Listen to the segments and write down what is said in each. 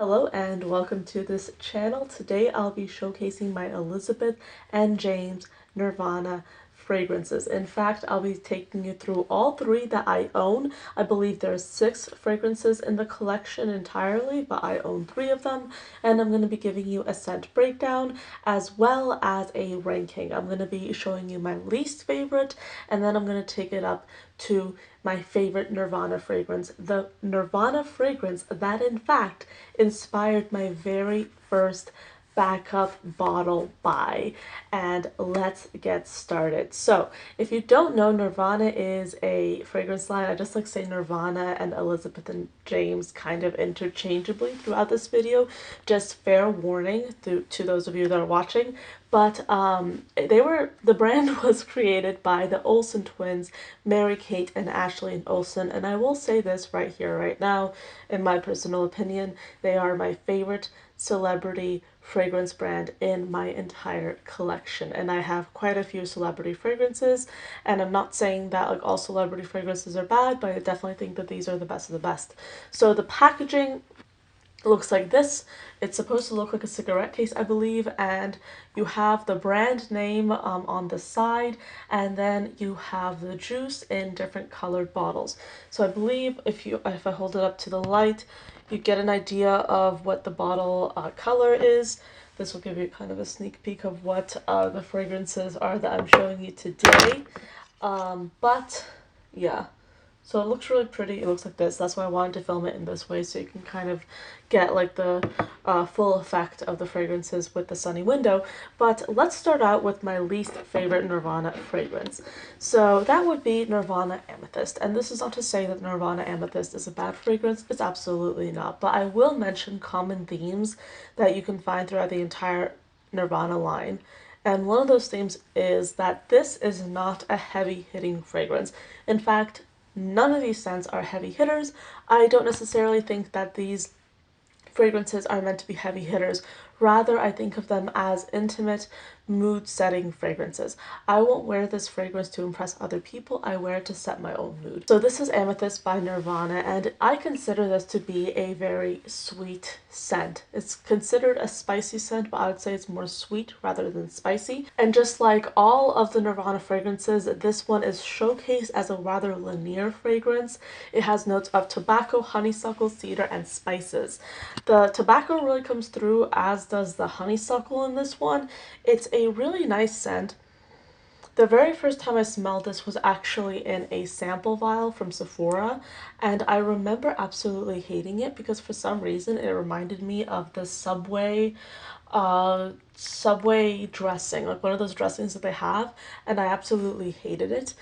Hello and welcome to this channel. Today I'll be showcasing my Elizabeth and James Nirvana fragrances. In fact, I'll be taking you through all three that I own. I believe there's 6 fragrances in the collection entirely, but I own 3 of them, and I'm going to be giving you a scent breakdown as well as a ranking. I'm going to be showing you my least favorite, and then I'm going to take it up to my favorite Nirvana fragrance, the Nirvana fragrance that in fact inspired my very first backup bottle buy. And let's get started. So if you don't know, Nirvana is a fragrance line. I just like say Nirvana and Elizabeth and James kind of interchangeably throughout this video. Just fair warning to those of you that are watching. But the brand was created by the Olsen twins, Mary Kate and Ashley Olsen, and I will say this right here, right now, in my personal opinion, they are my favorite celebrity fragrance brand in my entire collection. And I have quite a few celebrity fragrances, and I'm not saying that like all celebrity fragrances are bad, but I definitely think that these are the best of the best. So the packaging looks like this. It's supposed to look like a cigarette case, I believe, and you have the brand name on the side, and then you have the juice in different colored bottles. So I believe if I hold it up to the light, you get an idea of what the bottle color is. This will give you kind of a sneak peek of what the fragrances are that I'm showing you today. But yeah. So it looks really pretty. It looks like this. That's why I wanted to film it in this way, so you can kind of get like the full effect of the fragrances with the sunny window. But let's start out with my least favorite Nirvana fragrance. So that would be Nirvana Amethyst. And this is not to say that Nirvana Amethyst is a bad fragrance. It's absolutely not. But I will mention common themes that you can find throughout the entire Nirvana line. And one of those themes is that this is not a heavy hitting fragrance. In fact, none of these scents are heavy hitters. I don't necessarily think that these fragrances are meant to be heavy hitters. Rather, I think of them as intimate, mood-setting fragrances. I won't wear this fragrance to impress other people. I wear it to set my own mood. So this is Amethyst by Nirvana, and I consider this to be a very sweet scent. It's considered a spicy scent, but I would say it's more sweet rather than spicy. And just like all of the Nirvana fragrances, this one is showcased as a rather linear fragrance. It has notes of tobacco, honeysuckle, cedar, and spices. The tobacco really comes through, as does the honeysuckle in this one. It's a really nice scent. The very first time I smelled this was actually in a sample vial from Sephora, and I remember absolutely hating it because for some reason it reminded me of the Subway dressing, like one of those dressings that they have, and I absolutely hated it.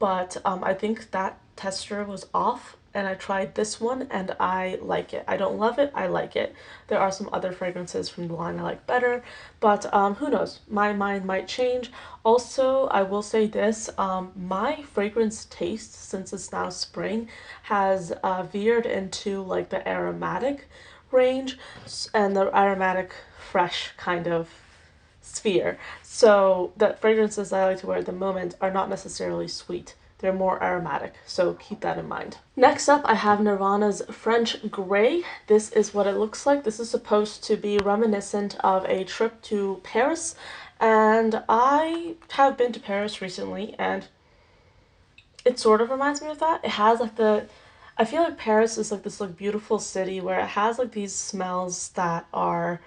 But I think that texture was off, and I tried this one and I like it. I don't love it, I like it. There are some other fragrances from the line I like better, but who knows, my mind might change. Also, I will say this, my fragrance taste, since it's now spring, has veered into like the aromatic range and the aromatic fresh kind of sphere. So the fragrances I like to wear at the moment are not necessarily sweet. They're more aromatic, so keep that in mind. Next up, I have Nirvana's French Grey. This is what it looks like. This is supposed to be reminiscent of a trip to Paris, and I have been to Paris recently, and it sort of reminds me of that. It has like I feel like Paris is like this like beautiful city where it has like these smells that are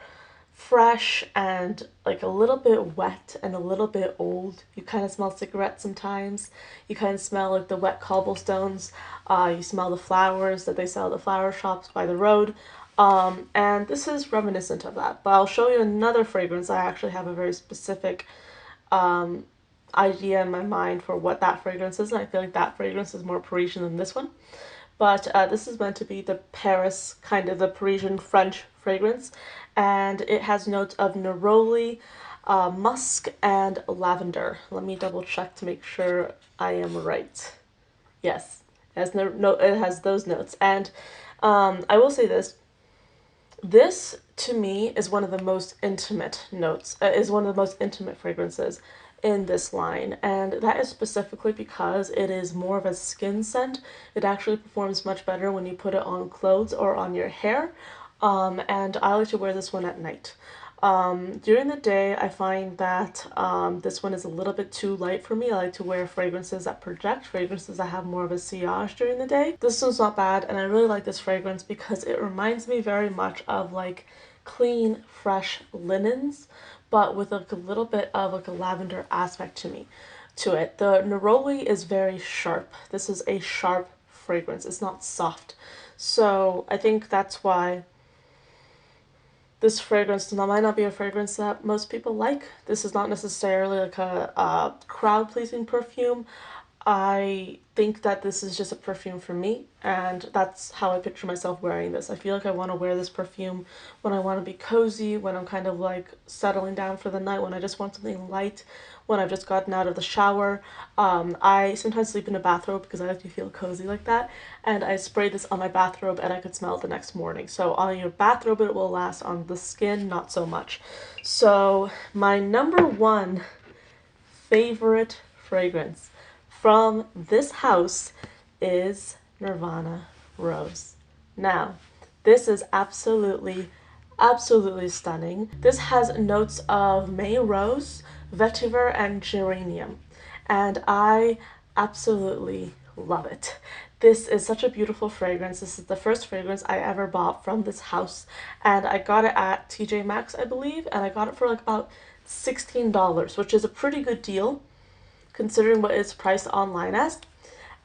fresh and like a little bit wet and a little bit old. You kind of smell cigarettes sometimes. You kind of smell like the wet cobblestones. You smell the flowers that they sell at the flower shops by the road. And this is reminiscent of that. But I'll show you another fragrance. I actually have a very specific idea in my mind for what that fragrance is, and I feel like that fragrance is more Parisian than this one. But this is meant to be the Paris, kind of the Parisian French fragrance, and it has notes of neroli, musk, and lavender. Let me double check to make sure I am right. Yes, it has those notes. And I will say this to me is one of the most intimate notes, is one of the most intimate fragrances in this line, and that is specifically because it is more of a skin scent. It actually performs much better when you put it on clothes or on your hair. and I like to wear this one at night. During the day, I find that this one is a little bit too light for me. I like to wear fragrances that project, fragrances that have more of a sillage during the day. This one's not bad, and I really like this fragrance because it reminds me very much of like clean, fresh linens, but with like a little bit of like a lavender aspect to it. The neroli is very sharp. This is a sharp fragrance. It's not soft. So I think that's why this fragrance might not be a fragrance that most people like. This is not necessarily like a crowd pleasing perfume. I think that this is just a perfume for me, and that's how I picture myself wearing this. I feel like I want to wear this perfume when I want to be cozy, when I'm kind of like settling down for the night, when I just want something light, when I've just gotten out of the shower. I sometimes sleep in a bathrobe because I like to feel cozy like that, and I spray this on my bathrobe and I could smell it the next morning. So on your bathrobe it will last, on the skin not so much. So my number one favorite fragrance from this house is Nirvana Rose. Now, this is absolutely stunning. This has notes of May Rose, vetiver, and geranium, and I absolutely love it. This is such a beautiful fragrance. This is the first fragrance I ever bought from this house, and I got it at TJ Maxx, I believe, and I got it for like about $16, which is a pretty good deal considering what it's priced online as.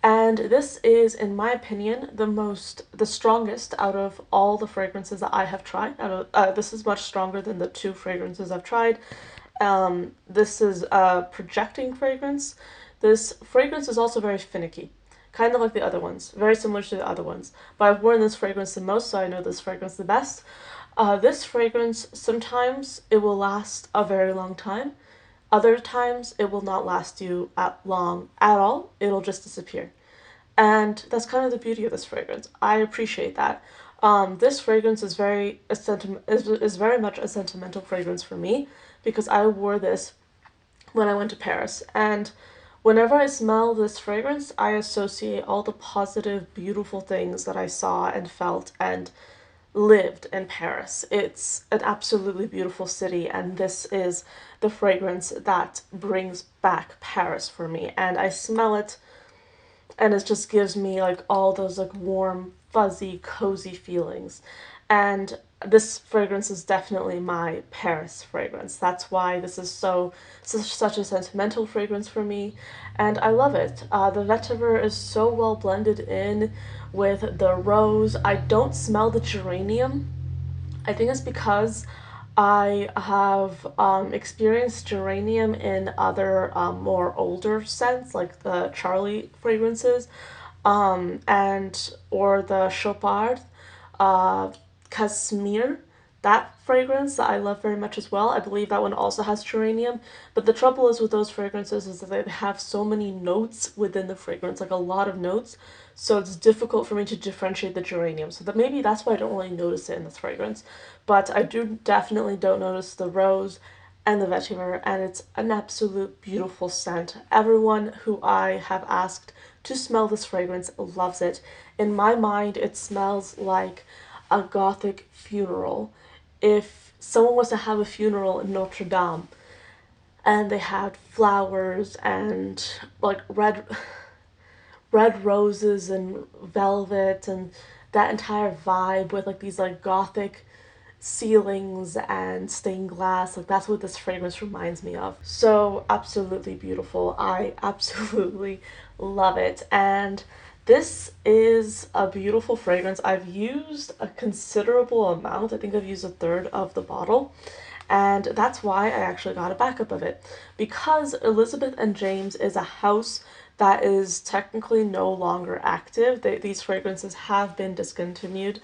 And this is, in my opinion, the strongest out of all the fragrances that I have tried. This is much stronger than the two fragrances I've tried. This is a projecting fragrance. This fragrance is also very finicky, kind of like the other ones, very similar to the other ones. But I've worn this fragrance the most, so I know this fragrance the best. This fragrance, sometimes it will last a very long time. Other times, it will not last you long at all. It'll just disappear. And that's kind of the beauty of this fragrance. I appreciate that. This fragrance is is very much a sentimental fragrance for me because I wore this when I went to Paris. And whenever I smell this fragrance, I associate all the positive, beautiful things that I saw and felt and lived in Paris. It's an absolutely beautiful city, and this is the fragrance that brings back Paris for me. And I smell it, and it just gives me like all those like warm, fuzzy, cozy feelings. And this fragrance is definitely my Paris fragrance. That's why this is such a sentimental fragrance for me, and I love it. The vetiver is so well blended in with the rose. I don't smell the geranium. I think it's because I have experienced geranium in other more older scents, like the Charlie fragrances, and or the Chopard, uh, Casimir. That fragrance that I love very much as well. I believe that one also has geranium. But the trouble is with those fragrances is that they have so many notes within the fragrance, like a lot of notes. So it's difficult for me to differentiate the geranium. So that maybe that's why I don't really notice it in this fragrance. But I do definitely don't notice the rose and the vetiver, and it's an absolute beautiful scent. Everyone who I have asked to smell this fragrance loves it. In my mind, it smells like a gothic funeral. If someone was to have a funeral in Notre Dame and they had flowers and like red roses and velvet and that entire vibe with like these like gothic ceilings and stained glass, like that's what this fragrance reminds me of. So absolutely beautiful. I absolutely love it. And this is a beautiful fragrance. I've used a considerable amount. I think I've used a third of the bottle. And that's why I actually got a backup of it. Because Elizabeth and James is a house that is technically no longer active. These fragrances have been discontinued,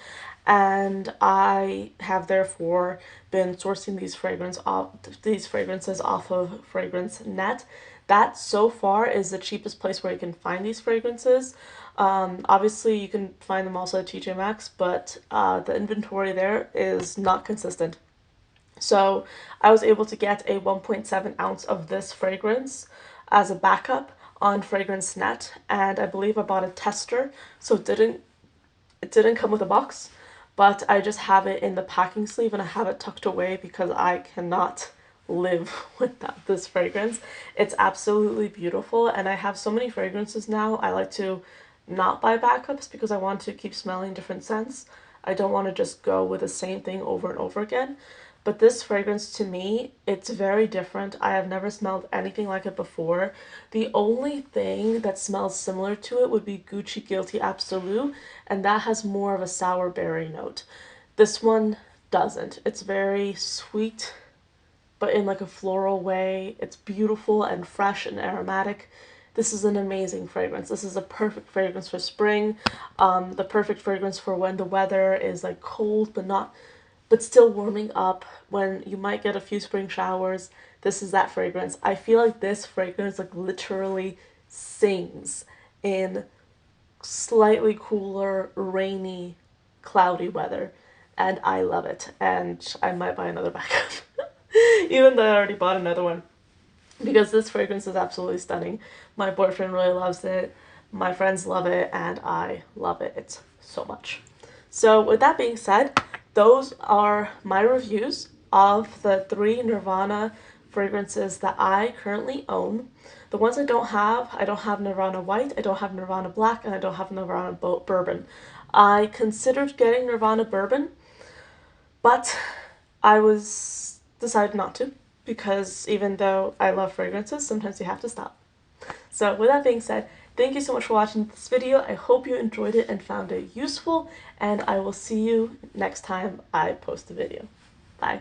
and I have therefore been sourcing these fragrances off of Fragrance Net. That so far is the cheapest place where you can find these fragrances. Obviously, you can find them also at TJ Maxx, but the inventory there is not consistent. So I was able to get a 1.7 ounce of this fragrance as a backup on Fragrance Net, and I believe I bought a tester, so it didn't come with a box. but I just have it in the packing sleeve and I have it tucked away because I cannot live without this fragrance. It's absolutely beautiful, and I have so many fragrances now. I like to not buy backups because I want to keep smelling different scents. I don't want to just go with the same thing over and over again. But this fragrance, to me, it's very different. I have never smelled anything like it before. The only thing that smells similar to it would be Gucci Guilty Absolute, and that has more of a sour berry note. This one doesn't. It's very sweet, but in like a floral way. It's beautiful and fresh and aromatic. This is an amazing fragrance. This is a perfect fragrance for spring. The perfect fragrance for when the weather is like cold but still warming up, when you might get a few spring showers. This is that fragrance. I feel like this fragrance like literally sings in slightly cooler, rainy, cloudy weather, and I love it. And I might buy another backup, even though I already bought another one, because this fragrance is absolutely stunning. My boyfriend really loves it, my friends love it, and I love it so much. So with that being said, those are my reviews of the 3 Nirvana fragrances that I currently own. The ones I don't have Nirvana White, I don't have Nirvana Black, and I don't have Nirvana Bourbon. I considered getting Nirvana Bourbon, but I was decided not to, because even though I love fragrances, sometimes you have to stop. So with that being said, thank you so much for watching this video. I hope you enjoyed it and found it useful, and I will see you next time I post a video. Bye.